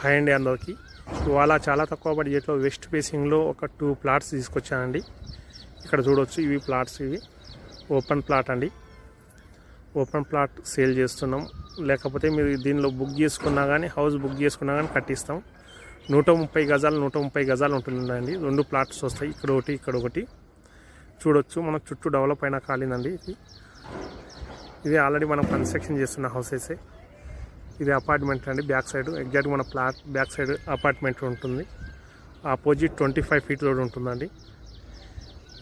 Hi అండి అందరికి. ఇవాళ చాలా తక్కువ బడ్జెట్లో వెస్ట్ ఫేసింగ్లో ఒక 2 ప్లాట్స్ తీసుకొచ్చానండి. ఇక్కడ చూడవచ్చు, ఇవి ప్లాట్స్, ఇవి ఓపెన్ ప్లాట్ అండి. ఓపెన్ ప్లాట్ సేల్ చేస్తున్నాం. లేకపోతే మీరు దీనిలో బుక్ చేసుకున్నా కానీ, హౌస్ బుక్ చేసుకున్నా కానీ కట్టిస్తాం. 130 గజాలు 130 గజాలు ఉంటుందండి. 2 ప్లాట్స్ వస్తాయి, ఇక్కడ ఒకటి ఇక్కడ ఒకటి. చూడొచ్చు, మన చుట్టూ డెవలప్ అయిన ఖాళీనండి. ఇది ఆల్రెడీ మనం కన్స్ట్రక్షన్ చేస్తున్న హౌసెసే. ఇది అపార్ట్మెంట్ అండి. బ్యాక్ సైడ్ ఎగ్జాక్ట్ మన ప్లాట్ బ్యాక్ సైడ్ అపార్ట్మెంట్ ఉంటుంది. ఆపోజిట్ 25 ఫీట్ రోడ్ ఉంటుందండి.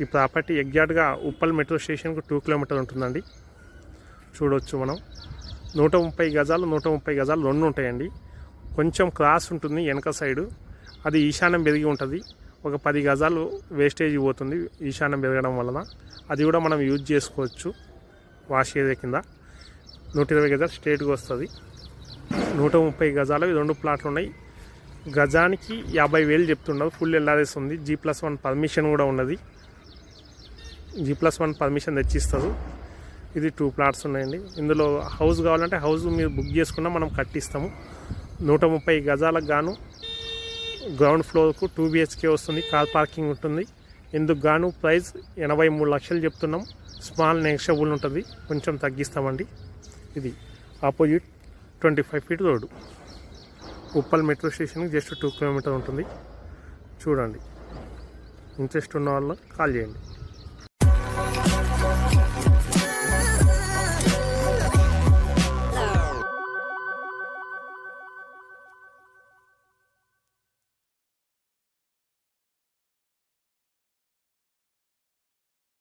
ఈ ప్రాపర్టీ ఎగ్జాక్ట్గా ఉప్పల్ మెట్రో స్టేషన్కు 2 కిలోమీటర్లు ఉంటుందండి. చూడవచ్చు మనం 130 గజాలు 130 గజాలు 2 ఉంటాయండి. కొంచెం క్రాస్ ఉంటుంది వెనక సైడు, అది ఈశాన్యం పెరిగి ఉంటుంది. ఒక 10 గజాలు వేస్టేజ్ పోతుంది ఈశాన్యం పెరగడం వలన. అది కూడా మనం యూజ్ చేసుకోవచ్చు వాష్ ఏరియా కింద. 120 గజాలు స్ట్రేట్గా వస్తుంది. 130 గజాలు 2 ప్లాట్లు ఉన్నాయి. గజానికి 50,000 చెప్తున్నారు. ఫుల్ ఎల్ఆర్ఎస్ ఉంది. G+1 పర్మిషన్ కూడా ఉన్నది. G+1 permission తెచ్చిస్తారు. ఇది 2 ప్లాట్స్ ఉన్నాయండి. ఇందులో హౌస్ కావాలంటే హౌస్ మీరు బుక్ చేసుకున్నా మనం కట్టిస్తాము. 130 గజాలకు గాను గ్రౌండ్ ఫ్లోర్కు 2 BHK వస్తుంది. కార్ పార్కింగ్ ఉంటుంది. ఇందుకు గాను ప్రైస్ 83 లక్షలు చెప్తున్నాం. స్మాల్ నెగోషియబుల్ ఉంటుంది, కొంచెం తగ్గిస్తామండి. ఇది opposite 25 feet road, Uppal metro స్టేషన్కి జస్ట్ 2 కిలోమీటర్ ఉంటుంది. చూడండి, ఇంట్రెస్ట్ ఉన్న వాళ్ళు కాల్ చేయండి.